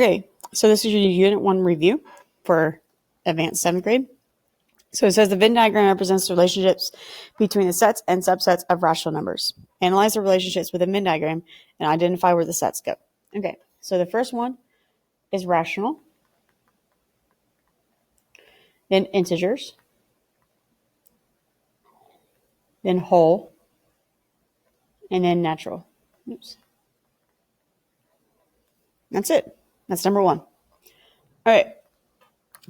Okay, so this is your Unit 1 review for advanced 7th grade. So it says the Venn diagram represents the relationships between the sets and subsets of rational numbers. Analyze the relationships within Venn diagram and identify where the sets go. Okay, so the first one is rational, then integers, then whole, and then natural. Oops. That's it. That's number 1. All right.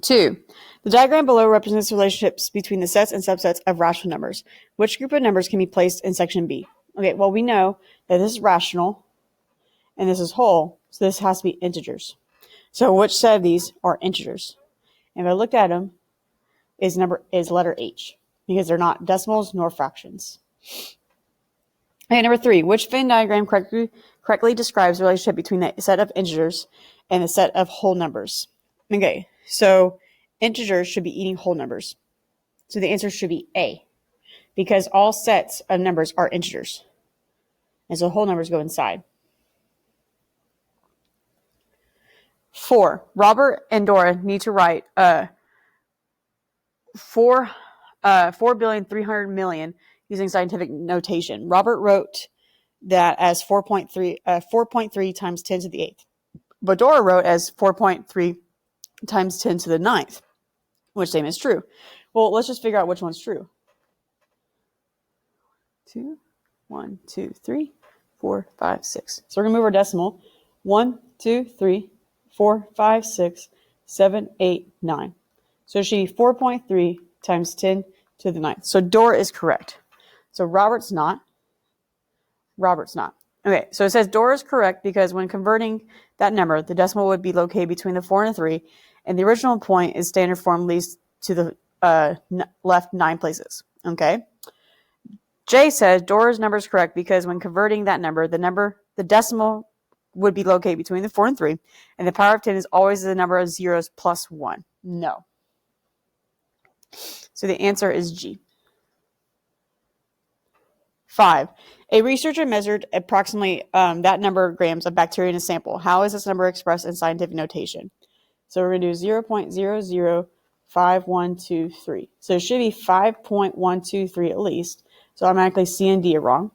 2. The diagram below represents the relationships between the sets and subsets of rational numbers. Which group of numbers can be placed in section B? Okay, well, we know that this is rational and this is whole, so this has to be integers. So which set of these are integers? And if I looked at them, is letter H, because they're not decimals nor fractions. Okay, number 3. Which Venn diagram correctly describes the relationship between the set of integers and the set of whole numbers? Okay, so integers should be eating whole numbers. So the answer should be A, because all sets of numbers are integers. And so whole numbers go inside. 4. Robert and Dora need to write 4,300,000,000 using scientific notation. Robert wrote that as 4.3 times 10 to the 8th. But Dora wrote as 4.3 times 10 to the 9th. Which statement is true? Well, let's just figure out which one's true. 1, 2, 3, 4, 5, 6. So we're going to move our decimal. 1, 2, 3, 4, 5, 6, 7, 8, 9. So it should be 4.3 times 10 to the 9th. So Dora is correct. So Robert's not. Okay, so it says Dora is correct because when converting that number, the decimal would be located between the 4 and the 3, and the original point in standard form leads to the left 9 places. Okay. Jay says Dora's number is correct because when converting that number, the decimal would be located between the 4 and 3, and the power of 10 is always the number of zeros plus 1. No. So the answer is G. 5. A researcher measured approximately that number of grams of bacteria in a sample. How is this number expressed in scientific notation? So we're going to do 0.005123. So it should be 5.123 at least. So automatically C and D are wrong.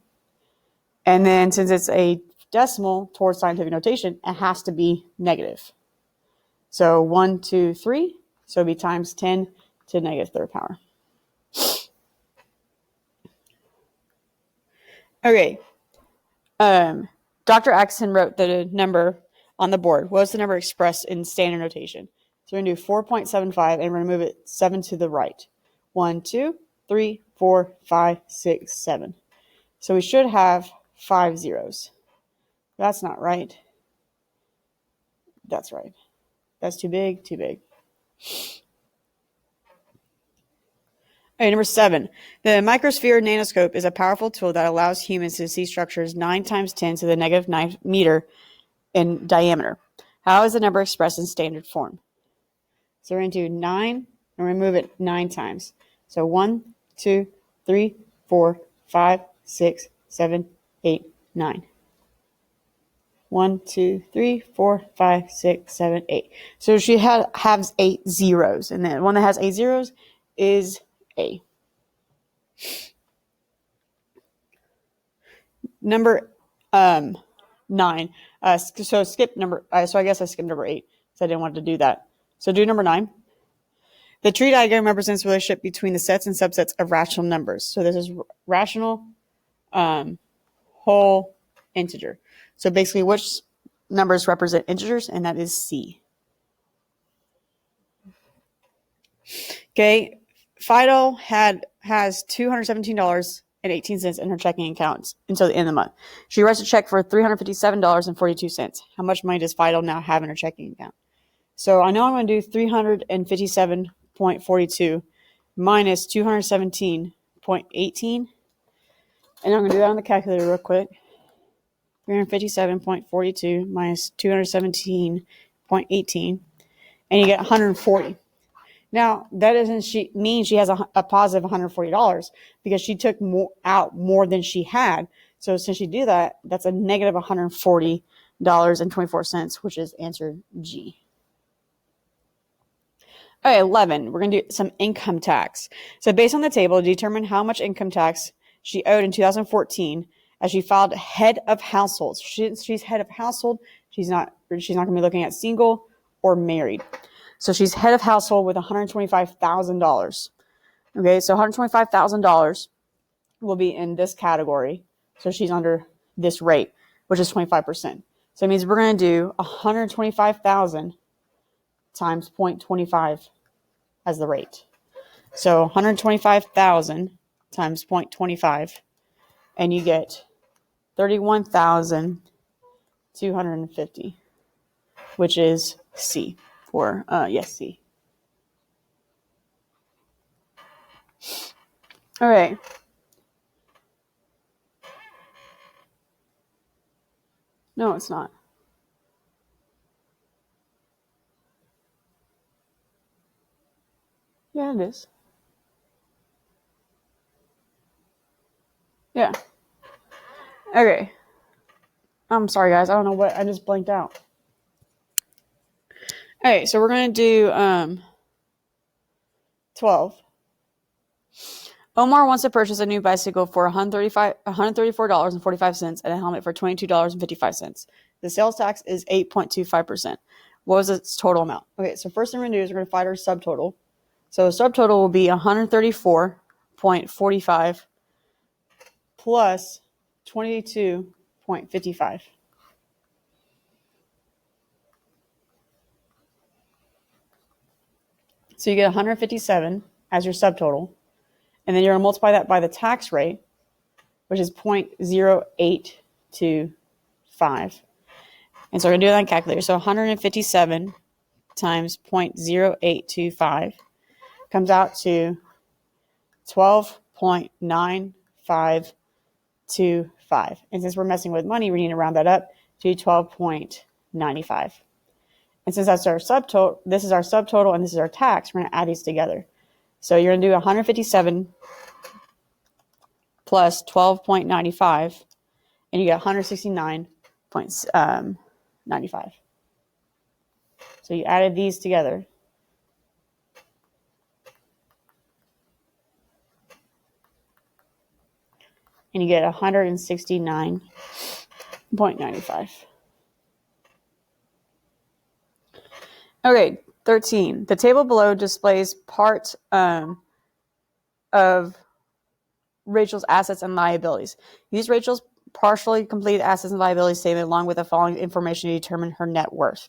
And then since it's a decimal towards scientific notation, it has to be negative. So 1, 2, 3. So it'd be times 10 to the negative third power. Okay. Dr. Atkinson wrote the number on the board. What was the number expressed in standard notation? So we're going to do 4.75 and we're going to move it 7 to the right. 1, 2, 3, 4, 5, 6, 7. So we should have 5 zeros. That's not right. That's right. That's too big, too big. Okay, number 7. The microsphere nanoscope is a powerful tool that allows humans to see structures 9 times 10 to the negative 9 meter in diameter. How is the number expressed in standard form? So we're going to do 9, and we're going to move it 9 times. So 1, 2, 3, 4, 5, 6, 7, 8, 9. 1, 2, 3, 4, 5, 6, 7, 8. So she has 8 zeros, and the one that has 8 zeros is A. Number 9. So skip number. So I guess I skipped number 8 because I didn't want to do that. So do number 9. The tree diagram represents the relationship between the sets and subsets of rational numbers. So this is rational, whole, integer. So basically, which numbers represent integers, and that is C. Okay, Fido has $217.18 in her checking account until the end of the month. She writes a check for $357.42. How much money does Fido now have in her checking account? So I know I'm going to do 357.42 minus 217.18. And I'm going to do that on the calculator real quick. 357.42 minus 217.18. And you get 140. Now, that doesn't mean she has a positive $140 because she took out more than she had. So since she did that, that's a negative $140 $1,024, which is answer G. All right, 11, we're going to do some income tax. So based on the table, determine how much income tax she owed in 2014 as she filed head of household. She's head of household. She's not going to be looking at single or married. So she's head of household with $125,000. Okay, so $125,000 will be in this category. So she's under this rate, which is 25%. So it means we're going to do 125,000 times 0.25 as the rate. So 125,000 times 0.25, and you get 31,250, which is C for, C. All right. No, it's not. Yeah, it is. Yeah. Okay. I'm sorry, guys. I don't know what. I just blanked out. Okay, so we're going to do 12. Omar wants to purchase a new bicycle for $134.45 and a helmet for $22.55. The sales tax is 8.25%. What was its total amount? Okay, so first thing we're going to do is we're going to find our subtotal. So subtotal will be 134.45 plus 22.55. So you get 157 as your subtotal. And then you're going to multiply that by the tax rate, which is 0.0825. And so we're going to do that on calculator. So 157 times 0.0825 comes out to 12.9525. And since we're messing with money, we need to round that up to 12.95. And since that's our subtotal, this is our subtotal and this is our tax, we're going to add these together. So you're going to do 157 plus 12.95, and you get 169.95. So you added these together. And you get 169.95. Okay, 13. The table below displays part of Rachel's assets and liabilities. Use Rachel's partially completed assets and liabilities statement along with the following information to determine her net worth.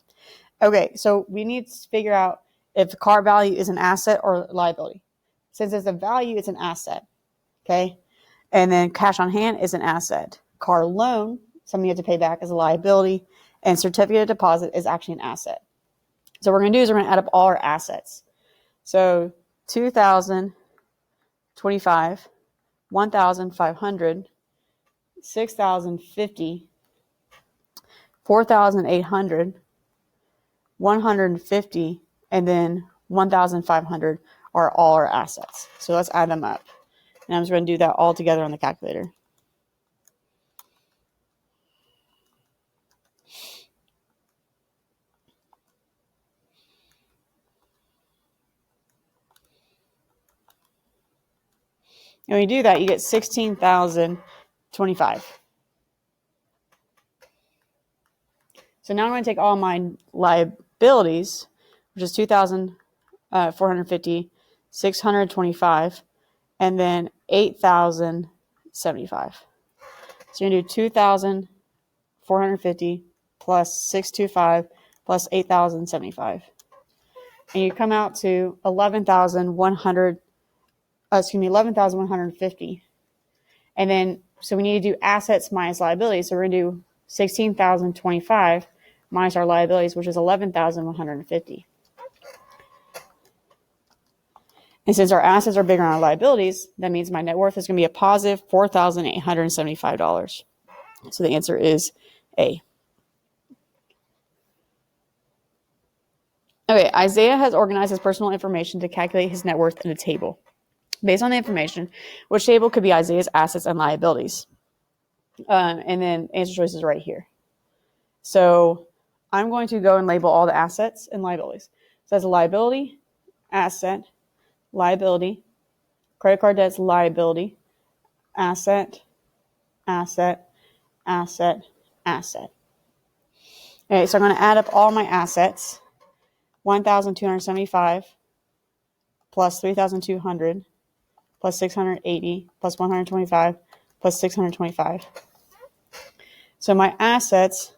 Okay, so we need to figure out if the car value is an asset or liability. Since it's a value, it's an asset. Okay, and then cash on hand is an asset. Car loan, something you have to pay back, is a liability, and certificate of deposit is actually an asset. So what we're going to do is we're going to add up all our assets. So 2,025, 1,500, 6,050, 4,800, 150, and then 1,500 are all our assets. So let's add them up. And I'm just going to do that all together on the calculator. And when you do that, you get 16,025. So now I'm going to take all my liabilities, which is 2,450, 625, and then 8,075. So you're going to do 2,450 plus 625 plus 8,075. And you come out to 11,150. And then, so we need to do assets minus liabilities. So we're going to do 16,025 minus our liabilities, which is 11,150. And since our assets are bigger than our liabilities, that means my net worth is going to be a positive $4,875. So the answer is A. Okay, Isaiah has organized his personal information to calculate his net worth in a table. Based on the information, which table could be Isaiah's assets and liabilities? And then answer choice is right here. So I'm going to go and label all the assets and liabilities. So that's a liability, asset, liability, credit card debt's liability, asset, asset, asset, asset. Okay, so I'm going to add up all my assets. 1,275 plus 3,200 plus 680 plus 125 plus 625. So my assets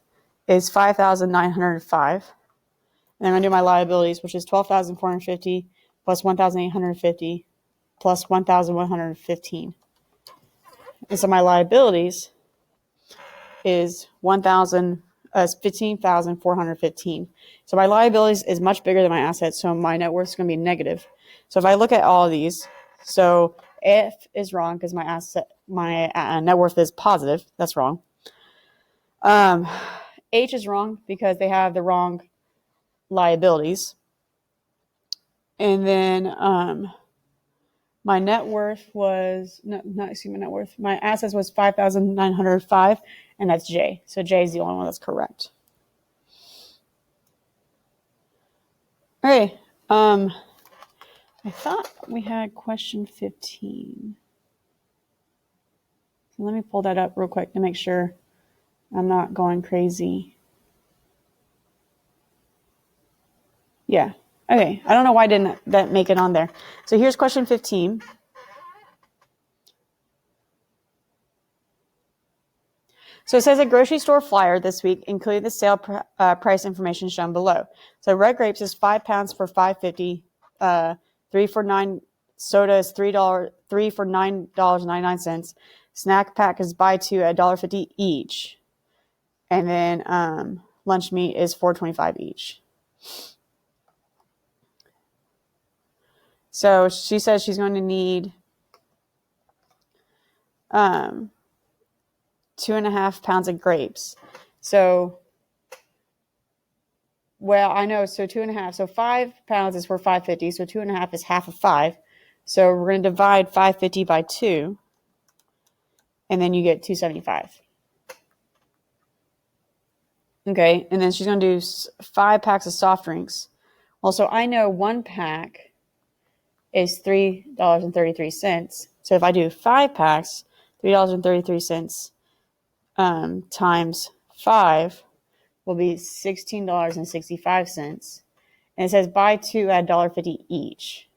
is 5,905. And I'm going to do my liabilities, which is 12,450 plus 1,850 plus 1,115. And so my liabilities is 15,415. So my liabilities is much bigger than my assets, so my net worth is going to be negative. So if I look at all of these, so F is wrong because my net worth is positive. That's wrong. H is wrong because they have the wrong liabilities. And then my net worth was my net worth. My assets was 5,905, and that's J. So J is the only one that's correct. Okay. I thought we had question 15. So let me pull that up real quick to make sure I'm not going crazy. Yeah. Okay. I don't know why didn't that make it on there. So here's question 15. So it says a grocery store flyer this week included the sale price information shown below. So red grapes is 5 pounds for $5.50. 3 for $9. Soda is $3 for $9.99. Snack pack is buy two at $1.50 each. And then lunch meat is $4.25 each. So she says she's going to need 2.5 pounds of grapes. So, well, I know. So 2.5. So 5 pounds is for $5.50. So 2.5 is half of 5. So we're going to divide $5.50 by 2, and then you get $2.75. Okay, and then she's going to do 5 packs of soft drinks. Well, so I know 1 pack is $3.33. So if I do 5 packs, $3.33 times 5 will be $16.65. And it says buy 2 at $1.50 each.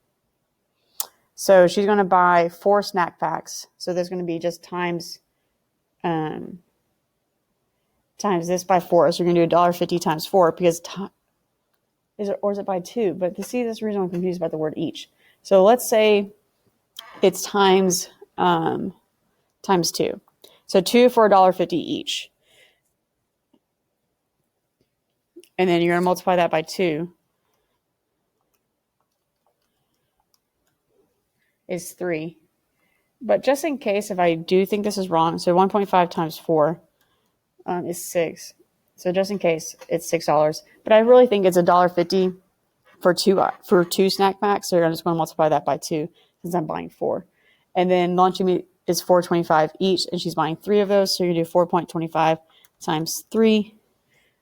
So she's going to buy 4 snack packs. So there's going to be just times this by 4. So you're going to do $1.50 times 4 because is it by 2? But that's the reason I'm confused about the word each. So let's say it's times 2. So 2 for $1.50 each. And then you're going to multiply that by 2 is 3. But just in case, if I do think this is wrong, so 1.5 times 4 is 6. So just in case, it's $6. But I really think it's $1.50 for two snack packs. So I'm just going to multiply that by 2 since I'm buying 4. And then lunch meat is $4.25 each, and she's buying 3 of those. So you're going to do 4.25 times 3,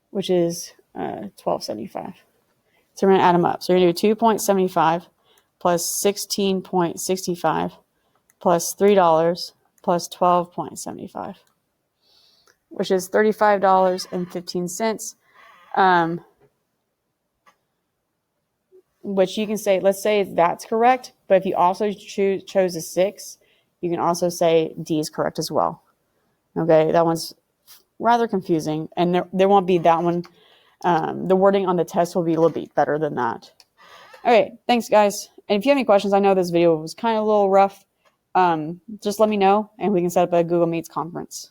which is $12.75. So we're going to add them up. So you're going to do 2.75 plus 16.65 plus $3 plus 12.75, which is $35.15. Which you can say, let's say that's correct, but if you also chose a 6, you can also say D is correct as well. Okay, that one's rather confusing, and there won't be that one. The wording on the test will be a little bit better than that. All right, thanks, guys. And if you have any questions, I know this video was kind of a little rough. Just let me know, and we can set up a Google Meets conference.